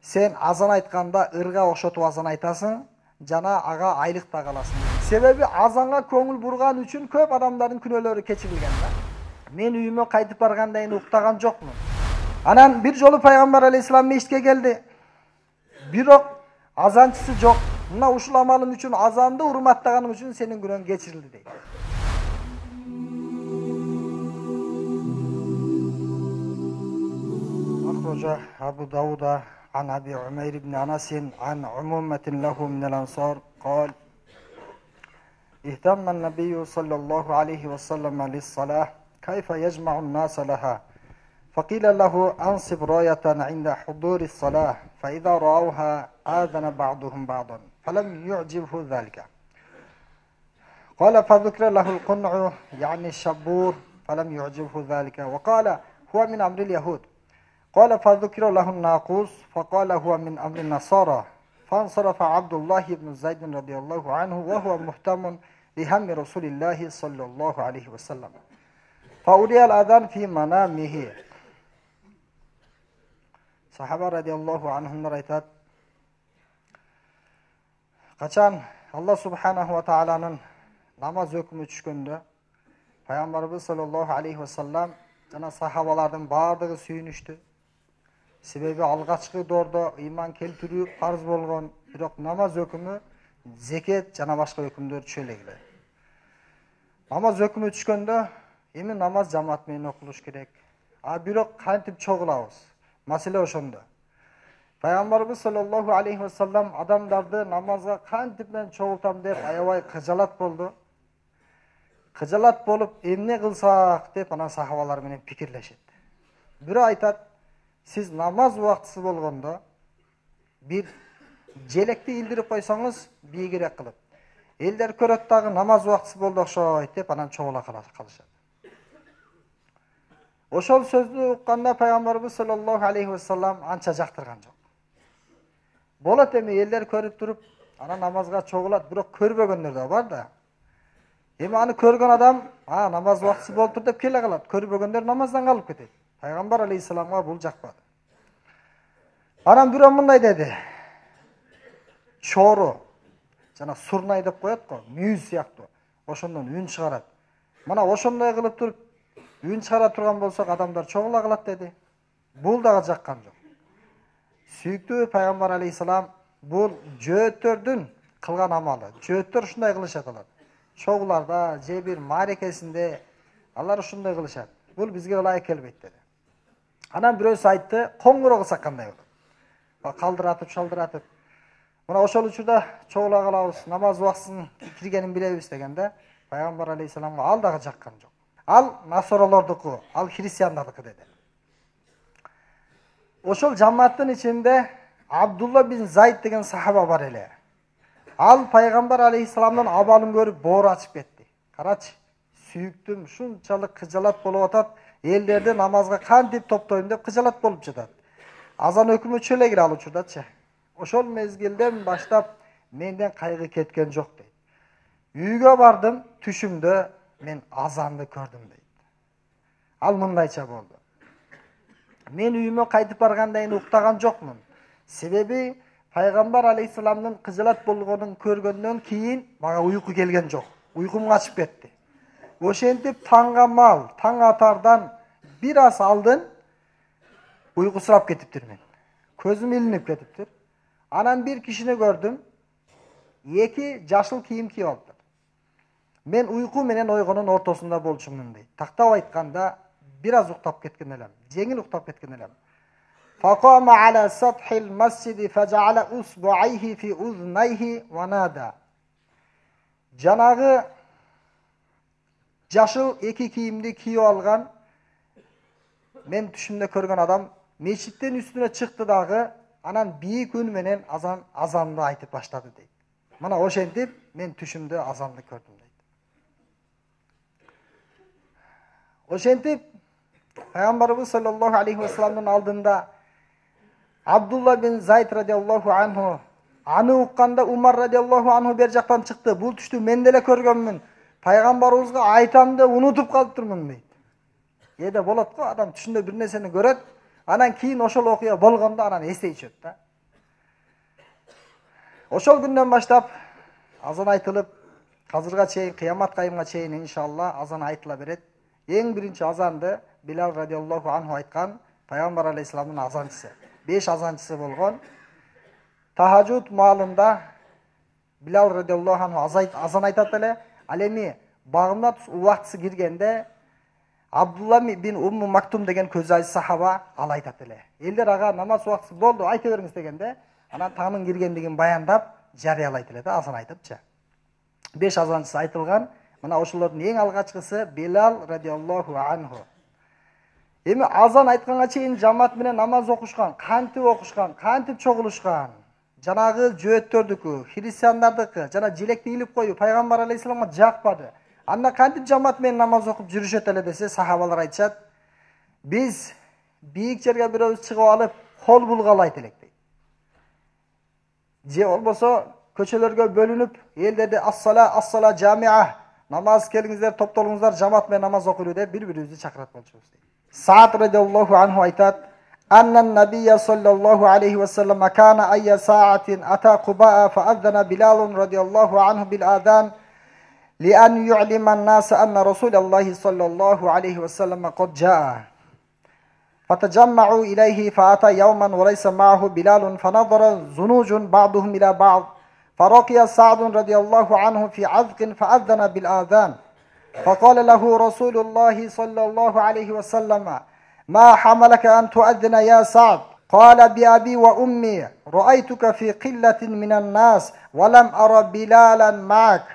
Sen azan ayтканда ырга окшотуп азан айтасың, жана ага айлык да каласың. Себеби азанга көңүл бурган үчүн көп адамдардын күнөөлөрү кечирилген да. Мен үйүмө кайтып баргандан кийин уктаган жокмун. Анан бир жолу пайгамбар алейхисалам мешитке келди. Бирок азанчысы жок. Мына ушул амалым үчүн, азанды урматтаганым үчүн сенин күнөөң кечирилди дейт. أخرج أبو داود عن أبي عمير بن أنس عن عمومة له من الأنصار قال: اهتم النبي صلى الله عليه وسلم للصلاة كيف يجمع الناس لها، فقيل له: أنصب راية عند حضور الصلاة، فإذا رأوها آذن بعضهم بعضا، فلم يعجبه ذلك. قال: فذكر له القنع يعني الشبور، فلم يعجبه ذلك، وقال: هو من أمر اليهود. قال: فذكر له الناقوس، فقال: هو من أمر النصارى. فانصرف عبد الله بن زيد رضي الله عنه وهو مهتم لهم رسول الله صلى الله عليه وسلم، فأري الأذان في منامه. Sahaba radiyallahu anhumlar aytат, качан Аллах субханаху ва тааланын намаз өкүмү түшкөндө пайгамбарыбыз саллаллаху алейхи ва саллам жана сахабалардын баардыгы сүйүнүштү. Себеби алгачкы доордо ыйман келтирүү парыз болгон, бирок намаз өкүмү, зекет жана башка өкүмдөр түшө элек. Намаз өкүмү түшкөндө эми намаз жамаат менен окулуш керек. Бирок кантип чогулабыз? Маселе ошондо. Пайгамбарыбыз саллаллаху алейхи ва саллам адамдарды намазга кантип менен чогултам деп аябай кыжалат болду. Кыжалат болуп, эмне кылсак деп анан сахабалар менен пикирлешет. Бирөө айтат: сиз намаз убактысы болгондо бир желекти илдирип койсоңуз бийигирээк кылып, элдер көрөт дагы намаз убактысы болду окшойт деп анан чогула калышат. Ошол сөздү укканда пайгамбарыбыз саллаллаху алейхи ва саллам анча жактырган жок. Болот эми элдер көрүп туруп, анан намазга чогулат, бирок көрбөгөндөр да бар да. Эми аны көргөн адам, намаз убактысы болуптур деп келе калат. Көрбөгөндөр намаздан калып кетет. Пайгамбар алейхисаламга бул жакпады. Анан бирөө мындай деди: чору жана сурнай деп коет го, мүйүз сыяктуу. Ошондон үн чыгарат. Мына ошондой кылып туруп үн чыгара турган болсок адамдар чогула калат деди. Бул дагы жаккан жок. Сүйүктүү пайгамбар алейхисалам бул жөөттөрдүн кылган амалы. Жөөттөр ушундай кылышат алар. Чогуларда, же бир маарекесинде алар ушундай кылышат. Бул бизге ылайык келбейт деди. Анан бирөөсү айтты: коңгуроо кылсак кандай болот? Калдыратып, шалдыратып. Мына ошол учурда чогула калабыз, намаз убактысынын киргенин билебиз дегенде, пайгамбар алейхисаламга ал дагы жаккан жок. Ал насоролордуку, ал христиандардыкы деди. Ошол жамааттын ичинде Абдулла бин Зайд деген сахаба бар эле. Ал пайгамбар алейхисаламдын абалын көрүп боору ачып кетти. Карачы, сүйүктүм шунчалык кыжалат болуп атат, элдерди намазга кантип топтойм деп кыжалат болуп жатат. Азан өкүмү түшө эле ал учурдачы. Ошол мезгилден баштап менден кайгы кеткен жок дейт. Үйгө бардым, түшүмдө мен азанды көрдүм дейт. Ал мындайча болду: мен үйүмө кайтып баргандан кийин уктаган жокмун. Себеби пайгамбар алейхисаламдын кыжалат болгонун көргөндөн кийин мага уйку келген жок. Уйкум качып кетти. Ошентип таңга мал, таң атардан бир аз алдын уйкусурап кетиптир мен. Көзүм илинип кетиптир. Анан бир кишини көрдүм. Эки жашыл кийим кийип алыптыр. Мен уйку менен ойгонун ортосунда болчумун дейт. Тактап айтканда бир аз уктап кеткен элем. Жеңил уктап кеткен элем. فقام على سطح المسجد فجعل أصبعيه في أذنيه ونادى. Жанагы жашыл эки кийимди кийип алган мен түшүмдө көргөн адам мечиттин үстүнө чыкты дагы, анан бийик үн менен азанды айтып баштады дейт. Мына ошентип мен түшүмдө азанды көрдүм дейт. Ошентип пайгамбарыбыз саллаллаху алейхи ва салламдын алдында Абдулла бин Зайд радиаллаху анху аны укканда Умар радиаллаху анху бер жактан чыкты. Бул түштү мен деле көргөнмүн. Пайгамбарыбызга айтам деп унутуп калыптырмын дейт. Эде болот го, адам түшүндө бир нерсени көрөт, анан кийин ошол окуя болгондо анан эстей түшөт да. Ошол күндөн баштап азан айтылып, азырга чейин кыямат кайымга чейин иншалла азан айтыла берет. Эң биринчи азанды Билал радиаллаху анху айткан, пайгамбар алейхисаламдын азанчысы. 5 азанчысы болгон. Тахажуд маалында Билал радиаллаху анху азан айтат эле. Ал эми багымда убактысы киргенде Абдулла бин Умму Мактум деген көз айыз сахаба ал айтат эле. Элдер ага намаз убактысы болду, айта бериңиз дегенде, анан таңын киргендигин баяндап жарыялайт эле да, азан айтыпчы. 5 азанчысы айтылган. Мына ошолордун эң алгачкысы Билал радиаллаху анху. Эми азан айтканга чейин жамаат менен намаз окушкан, кантип чогулушкан. Жанагы жөөттөрдүкү, христиандардыкы, жана желекти илип коюу пайгамбар алейхисаламга жакпады. Анда кантип жамаат менен намаз окуп жүрүшөт эле десе, сахабалар айтышат. Биз бийик жерге бирөөбүз чыгып алып, кол булгалайт элек дейт. Же болбосо көчөлөргө бөлүнүп, элдерди ас-сала жамиа, намаз келиңиздер, топтолуңуздар, жамаат менен намаз окуйлу деп бири-бирибизди чакырат болчубуз дейт. Саад радиаллаху анху айтат: "Аннан набийя саллаллаху алейхи ва саллам кана айя саатин ата Кубаа фаадзана Билал радиаллаху анху бил адан لأن يعلم الناس أن رسول الله صلى الله عليه وسلم قد جاء فتجمعوا إليه فأتى يوما وليس معه بلال فنظر زنوج بعضهم إلى بعض فرقي سعد رضي الله عنه في عذق فأذن بالآذان فقال له رسول الله صلى الله عليه وسلم ما حملك أن تؤذن يا سعد قال بأبي وأمي رأيتك في قلة من الناس ولم أرى بلالا معك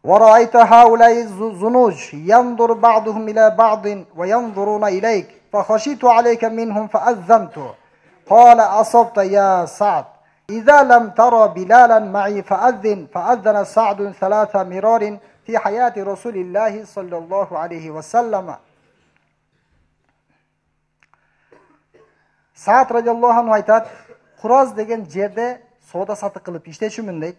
ورأيت هؤلاء الزنوج ينظر بعضهم إلى بعض وينظرون إليك فخشيت عليك منهم فأذنت قال أصبت يا سعد إذا لم ترى بلالا معي فأذن سعد 3 مرار في حياة رسول الله صلى الله عليه وسلم. Саад радиаллаху анху айтат, Кураз деген жерде соода сатык кылып иштешүмүн дейт.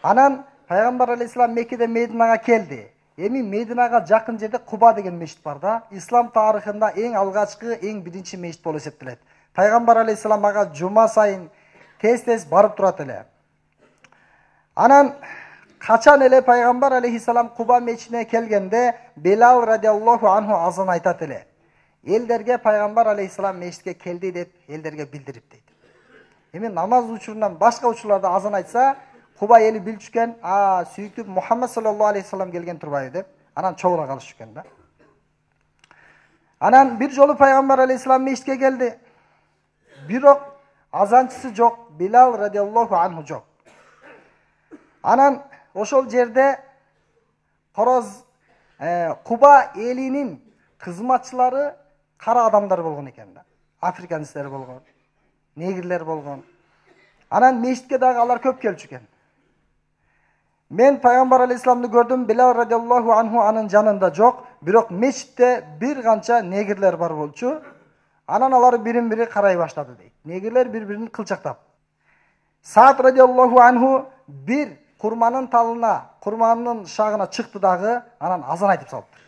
Анан Пайгамбар алейхисалам Меккеде Мединага келди. Эми Мединага жакын жерде Куба деген мешит бар да. Ислам тарыхында эң алгачкы, эң биринчи мешит болуп эсептелет. Пайгамбар алейхисалам ага жума сайын тез барып турат эле. Анан качан эле Пайгамбар алейхисалам Куба мешитине келгенде Билал радиаллаху анху азан айтат эле. Элдерге Пайгамбар алейхисалам мешитке келди деп элдерге билдирип дейт. Эми намаз учурунан башка учурларда азан айтса, Куба эли билчүкен, сүйүктүү Мухаммад саллаллаху алейхи салам келген турбайбы деп, анан чогула калышкан да. Анан бир жолу Пайгамбар алейхисалам мешитке келди. Бирок азанчысы жок, Билал радиаллаху анху жок. Анан ошол жерде Куба элинин кызматчылары кара адамдар болгон экен да. Африканецтер болгон, негрлер болгон. Анан мешитке дагы алар көп келчүкен. Мен Пайгамбар алейхисаламды көрдүм, Билал радиаллаху анху анын жанында жок, бирок мешитте бир канча негрлер бар болчу. Анан алар бирин-бири карай баштады дейт. Негрлер бири-бирин кылчактап. Саад радиаллаху анху бир курманын талына, курманын шагына чыкты дагы, анан азан айтып салыптыр.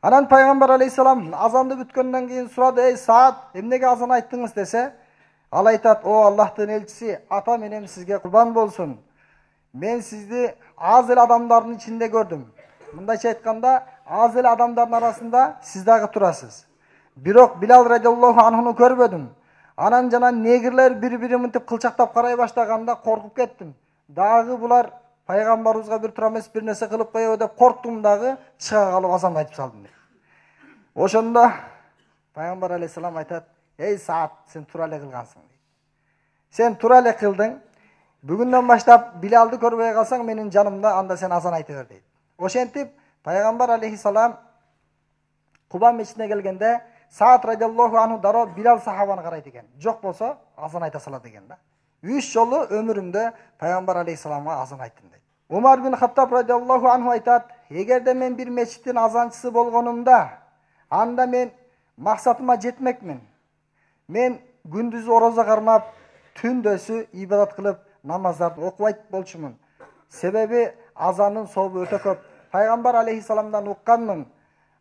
Анан Пайгамбар алейхисалам азанды бүткөндөн кийин сурады: "Эй Саад, эмнеге азан айттыңыз?" десе, ал айтат: "О Аллахтын элчиси, ата менен сизге курбан болсун. Мен сизди аз эле адамдардын ичинде көрдүм. Мындайча айтканда, аз эле адамдардын арасында сиз дагы турасыз. Бирок Билал радиаллаху анхуну көрбөдүм. Анан жана негрлер бири-бири мынтип кылчактап карай баштаганда коркуп кеттим. Дагы булар пайгамбарыбызга бир тура эмес бир нерсе кылып коёбу деп корктум дагы, чыга калып азан айтып салдым" дейт. Ошондо Пайгамбар алейхисалам айтат: "Эй Саад, сен тура эле кылгансың" дейт. "Сен тура эле кылдың. Бүгүндөн баштап Билалды көрбөй калсаң менин жанымда, анда сен азан айта бер" дейт. Ошентип Пайгамбар алейхисалам Куба мешитине келгенде Саад радиаллаху анху дароо Билал сахабаны карайт экен. Жок болсо азан айта салат экен да. 3 жолу өмүрүмдө Пайгамбар алейхисаламга азан айттым дейт. Умар бин Хаттаб радиаллаху анху айтат: "Эгерде мен бир мешиттин азанчысы болгонумда, анда мен максатыма жетмекмин. Мен күндүз орозо кармап, түндөсү ибадат кылып, намаздарды окубайт болчумун. Себеби азанын сообу өтө көп. Пайгамбар алейхисаламдан укканмын: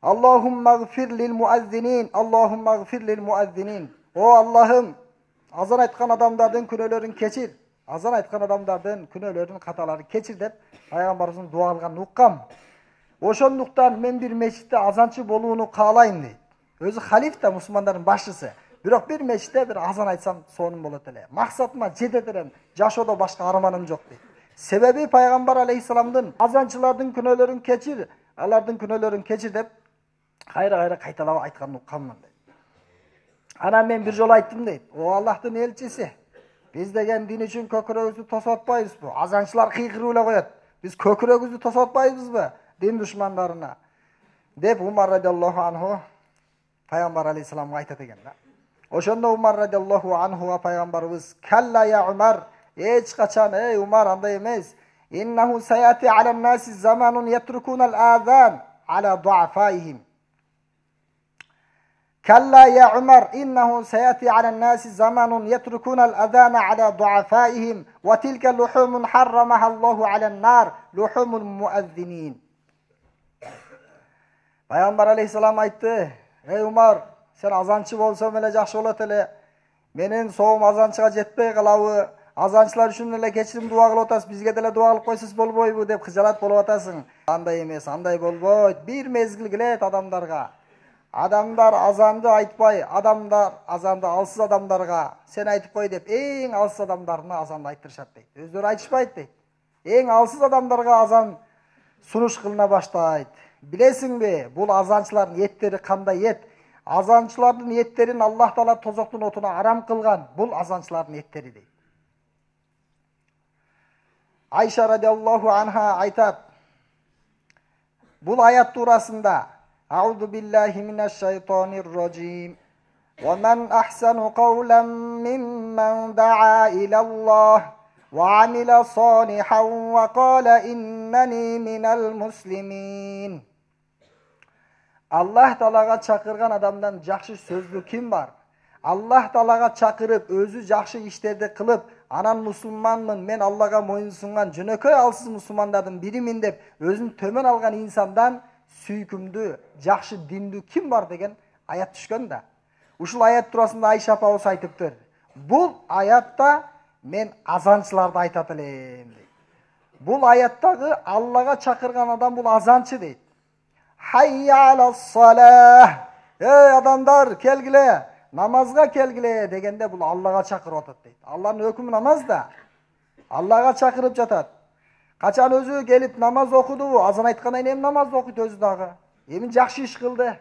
Аллахумма гфир лил муаззинин, Аллахумма гфир лил муаззинин. О Аллахым, азан айткан адамдардын күнөөлөрүн кечир. Азан айткан адамдардын күнөөлөрүн, каталарын кечир деп пайгамбарыбыздын дуа кылганын уккам. Ошондуктан мен бир мечитте азанчы болууну каалайм дейт. Өзү халиф да мусулмандардын башчысы. Бирок бир мечитте бир азан айтсам сонун болот эле. Максатыма жетет элем. Жашоодо башка арманым жок дейт. Себеби пайгамбар алейхисаламдын азанчылардын күнөөлөрүн кечир, алардын күнөөлөрүн кечир деп кайра кайталап айтканын укканмын дейт. Анан мен бир жолу айттым дейт. О Аллахтын элчиси, биз деген дин үчүн көкүрөгүбүздү тосуп атпайбызбы? Азанчылар кыйкырып эле коет. Биз көкүрөгүбүздү тосуп атпайбызбы дин душмандарына? Деп Умар радиаллаху анху пайгамбар алейхисаламга айтат экен да. Ошондо Умар радиаллаху анхуга пайгамбарыбыз "Калла я Умар, эч качан, ey Умар, андай эмес. Иннаху саяти алан наси заманун ятрукунал азан ала дуафаихим." كلا يا عمر إنه سيأتي على الناس زمان يتركون الأذان على ضعفائهم وتلك لحوم حرمها الله على النار لحوم المؤذنين. Пайгамбар алейхисалам айтты: "Ey Умар, сен азанчы болсоң эле жакшы болот эле. Менин соом азанчыга жетпей калабы? Азанчылар үчүн эле кечирим дуа кылып атасыз, бизге деле дуа кылып койсоз болбойбу?" деп кыжалат болуп атасың. Андай эмес, андай болбойт. Бир мезгил келет адамдарга. Адамдар азанды айтпай, адамдар азанды алсыз адамдарга сен айтып кой деп эң алсыз адамдарына азанды айттырышат дейт. Өздөрү айтышпайт дейт. Эң алсыз адамдарга азан сунуш кылына баштайт. Билесиңби, бул азанчылардын эттери кандай эт? Азанчылардын эттерин Аллах Таала тозоктун отуна арам кылган. Бул азанчылардын эттери дейт. Айша радиаллаху анха айтат. Бул аят туурасында أعوذ بالله من الشيطان الرجيم ومن أحسن قولا ممن دعا إلى الله وعمل صالحا وقال إنني من المسلمين. Allah Taalaga çakırgan adamdan жақшы сөздүү kim бар? Allah Taalaga çakırıp özü жақшы işlerdi kılıp anan musulmanmın, men Allah'a moyunsungan jönököy alsız musulmandardын birimin dep özün tömön algan insandan сүйкүмдүү, жакшы диндүү ким бар деген аят түшкөн да. Ушул аят туурасында Айша апабыз айтыптыр. Бул аятта мен азанчыларды айтат элем дейт. Бул аяттагы Аллага чакырган адам бул азанчы дейт. Hayya alas-salah. Ey адамдар, келгиле, намазга келгиле дегенде бул Аллага чакырып атат дейт. Алланын өкүмү намаз да. Аллага чакырып жатат. Качан өзү келип намаз окуду, азан айткандан кийин намаз окуйт өзү дагы. Эми жакшы иш кылды.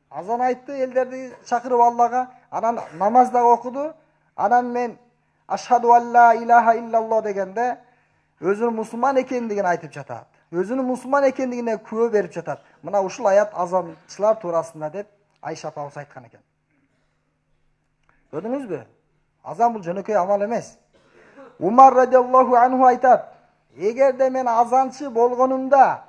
Азан айтты, элдерди чакырып Аллага, анан намаз да окуду. Анан мен ашхаду алла илаха иллаллах дегенде өзүнүн мусулман экендигин айтып жатат. Өзүнүн мусулман экендигине күбө берип жатат. Мына ушул аят азанчылар туурасында деп Айша апабыз айткан экен. Көрдүңүзбү? Азан бул жөнөкөй амал эмес. Умар радиаллаху анху айтат: "Эгерде мен азанчы болгонумда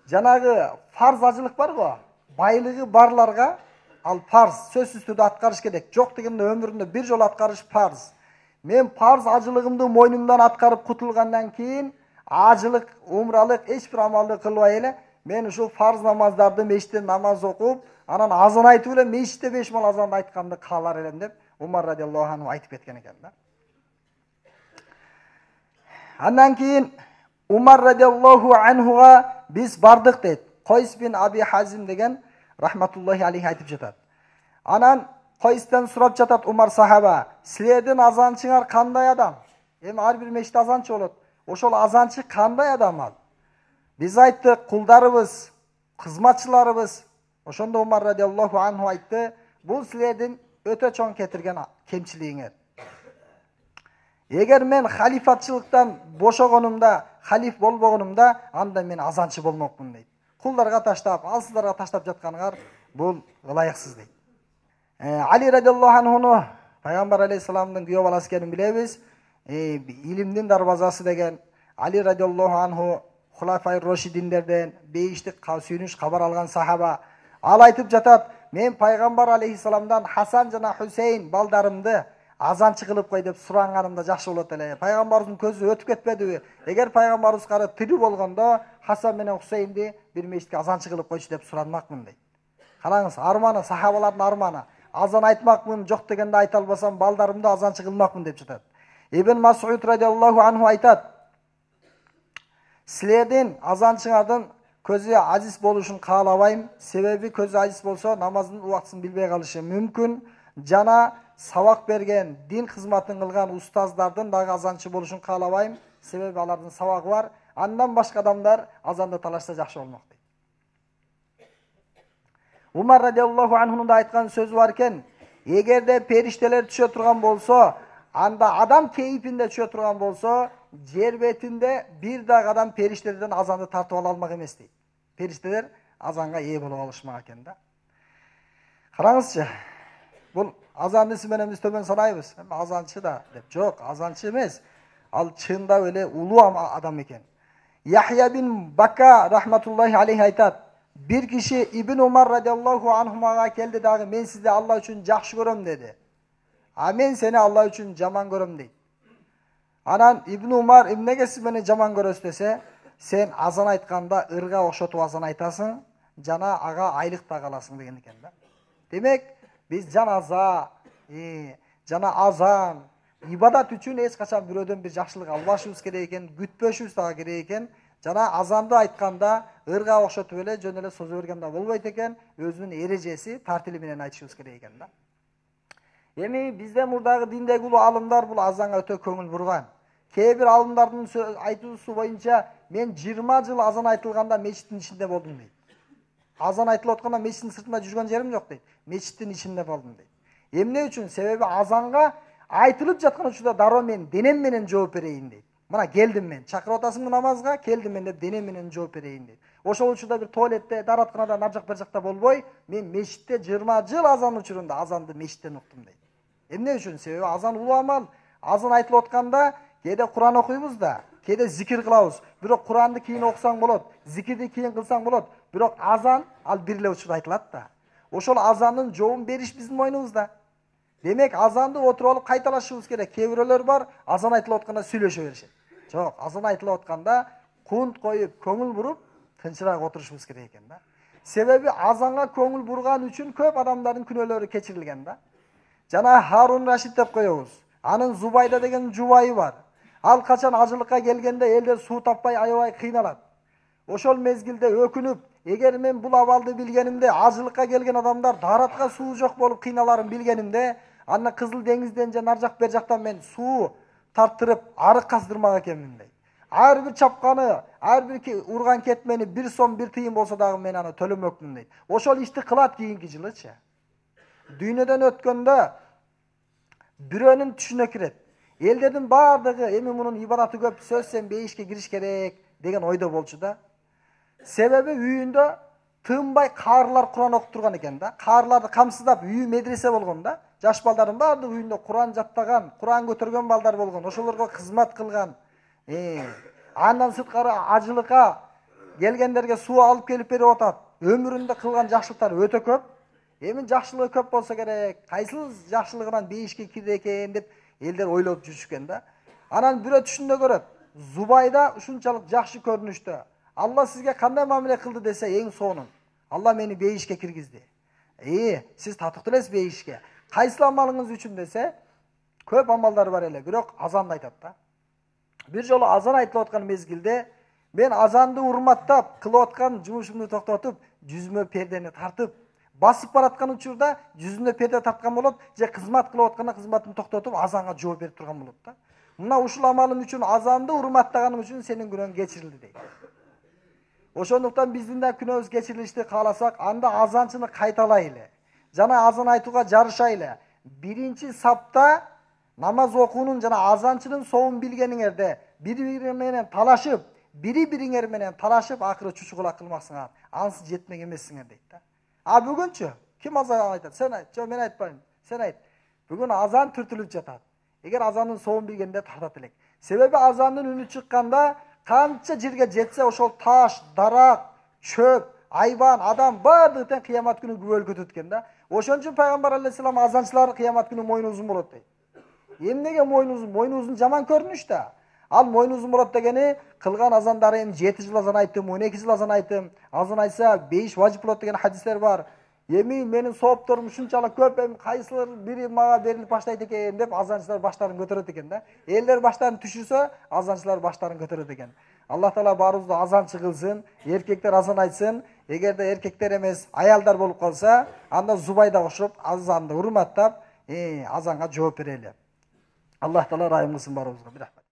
жанагы фарз ажылык бар го, байлыгы барларга ал фарз сөзсүз түрдө аткарыш керек. Жок дегенде өмүрүндө бир жолу аткарыш фарз. Мен фарз ажылыгымды мойнумдан аткарып кутулгандан кийин ажылык, умралык эч бир амалды кылбай эле мен ушул фарз намаздарды мешитте намаз окуп, анан азан айтып эле мешитте 5 мал азанды айтканды каалар элем" деп Умар радиаллаху анху айтып кеткен экен да. Андан кийин Умар радиаллаху анхуга биз бардык дейт. Койс бин Аби Хазим деген рахматуллахи алейхи айтып жатат. Анан Койстан сурап жатат Умар сахаба: "Силердин азанчыңар кандай адам?" Эми ар бир мешитте азанчы болот. Ошол азанчы кандай адам ал? Биз айттык, кулдарыбыз, кызматчыларыбыз. Ошондо Умар радиаллаху анху айтты: "Бул силердин өтө чоң кетирген кемчилигиңер. Эгер мен халифатчылыктан бошогонумда, халиф болбогонумда, анда мен азанчы болмокмун" дейт. Кулдарга таштап, алсыздарга таштап жатканыңар бул ылайыксыз дейт. Али радиаллаху анхуну пайгамбар алейхисаламдын күйөө баласы экенин билебиз. Илимдин дарбазасы деген Али радиаллаху анху Хулафай Рошидиндерден бейиштик сүйүнүч кабар алган сахаба. Ал айтып жатат: "Мен пайгамбар алейхисаламдан Хасан жана Хусейн балдарымды азанчы кылып кой деп суранганымда жакшы болот эле. Пайгамбарыбыздын көзү өтүп кетпедиби? Эгер пайгамбарыбыз кары тирүү болгондо Хасан менен Хусейнди бир мешитке азанчы кылып койчу деп суранмакмын" дейт. Караңыз, арманы, сахабалардын арманы. Азан айтмакмын, жок дегенде айта албасам балдарымды азанчы кылмакмын деп жатат. Ибн Мас'уд радиаллаху анху айтат: "Силердин азанчыңардын көзү азиз болушун каалабайм. Себеби көзү азиз болсо намаздын убактысын билбей калышы мүмкүн. Жана сабак берген, дин кызматын кылган устаздардын дагы азанчы болушун каалабайм. Себеби алардын сабагы бар. Андан башка адамдар азанды талашса жакшы болмок" дейт. Умар радиаллаху анхунун да айткан сөзү бар экен: "Эгерде периштелер түшө турган болсо, анда адам кейпинде түшө турган болсо, жер бетинде бир дагы адам периштелерден азанды тартып ала алмак эмес" дейт. Периштелер азанга ээ боло алышмак экен да. Караңызчы. Бул азанды сиз менен биз төмөн санайбыз. Азанчы да деп. Жок, азанчы эмес. Ал чындап эле улуу адам экен. Яхья бин Бака рахматуллахи алейхи айтат: "Bir kişi İbn Umar radıyallahu anhuma'ga geldi dağı men sizde Allah üçün жақшы көрөм dedi. Men seni Allah üçün жаман көрөm deydi. Anan İbn Umar emnege siz meni жаман көрөсүz dese, sen azan aytkanda ырга окшотуп azan айтасың, жана ага айлык да каласың деген экен да. Демек, biz жаназа, жана азан, ибадат үчүн эч качан бирөөдөн бир жакшылык албашыбыз керек экен, күтпөшүбүз дагы керек экен. Жана азанды айтканда ырга окшотуп эле жөн эле созо берген да болбойт экен, өзүнүн эрежеси, тартили менен айтышыбыз керек экен да. Эми бизде мурдагы диндеги улуу алымдар бул азанга өтө көңүл бурган. Кээ бир алымдардын айтуусу боюнча мен 20 жыл азан айтылганда мечиттин ичинде болдум дейт. Азан айтылып атканда мечиттин сыртында жүргөн жерим жок дейт. Мечиттин ичинде болдум дейт. Эмне үчүн? Себеби азанга айтылып жаткан учурда дароо мен денем менен жооп берейин дейт. Мына келдим мен, чакырып атасыңбы намазга, келдим мен деп денем менен жооп берейин дейт. Ошол учурда бир туалетте, даратканада, нар жак бер жакта болбой, мен мечитте 20 жыл азан учурунда азанды мечиттен уктум дейт. Эмне үчүн? Себеби азан улуу амал. Азан айтылып атканда кээде Куран окуйбуз да, кээде зикир кылабыз. Бирок Куранды кийин окусаң болот, зикирди кийин кылсаң болот. Бирок азан ал бир эле учурда айтылат да. Ошол азандын жообун бериш биздин мойнубузда. Демек азанды отуруп алып кайталашыбыз керек. Кээ бирөөлөр бар, азан айтылып атканда сүйлөшө беришет. Жок, азан айтылып атканда кунт коюп, көңүл буруп, тынчыраак отурушубуз керек экен да. Себеби азанга көңүл бурган үчүн көп адамдардын күнөөлөрү кечирилген да. Жана Харун Рашид деп коебуз. Анын Зубайда деген жубайы бар. Ал качан ажылыкка келгенде элдер суу таппай аябай кыйналат. Ошол мезгилде өкүнүп, эгер мен бул абалды билгенимде, ажылыкка келген адамдар даратка суу жок болуп кыйналарын билгенимде, аны Кызыл деңизден же нар жак бер жактан мен суу тарттырып, арык каздырмак экенмин дейт. Ар бир чапканы, ар бир урган кетмени 1 сом 1 тыйын болсо дагы мен аны төлөмөкмүн дейт. Ошол ишти кылат кийинки жылычы. Дүйнөдөн өткөндө бирөөнүн түшүнө кирет. Элдердин бардыгы эми мунун ибадаты көп, сөзсен бейишке кириш керек деген ойдо болчу да. Себеби үйүндө тынбай каарылар Куран окуп турган экен да. Каарыларды камсыздап үйү медресе болгон да. Жаш балдардын бардыгы үйүндө Куран жаттаган, Куран көтөргөн балдар болгон, ошолорго кызмат кылган. Андан сырткары ажылыкка келгендерге суу алып келип берип атат. Өмүрүндө кылган жакшылыктары өтө көп. Эми жакшылыгы көп болсо керек, кайсыл жакшылыгынан бейишке кирди экен деп элдер ойлоп жүрүшкөн да. Анан бирөө түшүндө көрөт. Зубайда ушунчалык жакшы көрүнүштө. Алла сизге кандай мамиле кылды десе эң сонун. Алла мени бейишке киргизди. Сиз татыктуу элесиз бейишке. Кайсыл амалыңыз үчүн десе, көп амалдар бар эле, бирок азанды айтат да. Бир жолу азан айтылып аткан мезгилде мен азанды урматтап, кылып аткан жумушумду токтотуп, жүзүмө пердени тартып, басып бараткан учурда жүзүнө перде тарткан болот, же кызмат кылып атканда кызматын токтотуп азанга жооп берип турган болот да. Мына ушул амалым үчүн, азанды урматтаганым үчүн сенин күнөөң кечирилди дейт. Ошондуктан биздин да күнөөбүз кечирилишти кааласак, анда азанчыны кайталайлы. Жана азан айтууга жарышайлы. Биринчи сапта намаз окуунун жана азанчынын сообун билгениңерде бири-бири менен талашып, бири-бириңер менен талашып, акыры чучугула кылмаксыңар. Ансыз жетмек эмессиңер дейт да. Бүгүнчү ким азан айтат? Сен айт. Жок, мен айтпайм. Сен айт. Бүгүн азан түртүлүп жатат. Эгер азандын сообун билгенде тартат элек. Себеби азандын үнү чыкканда канча жерге жетсе, ошол таш, дарак, чөп, айбан, адам бардыгы тең кыямат күнү күбөлүк өтөт экен да. Ошон үчүн пайгамбар алейхисалам азанчылар кыямат күнү мойну узун болот дейт. Эмнеге мойну узун? Мойну узун жаман көрүнүш да. Ал мойну узун болот дегени кылган азандары эми 7 жыл азан айттым, 12 жыл азан айттым. Азан айтса 5 важип болот деген хадистер бар. эми менин соопторум ушунчалык көп, эми кайсылыр бири мага берилип баштайт экен деп азанчылар баштарын көтөрөт экен да. Элдер баштарын түшүрсө, азанчылар баштарын көтөрөт экен. Аллах Таала баарыбызды азанчы кылсын, эркектер азан айтсын. Эгерде эркектер эмес, аялдар болуп калса, анда Зубайда окшоп азанды урматтап, азанга жооп берели. Аллах Таала ырайым кылсын баарыбызга.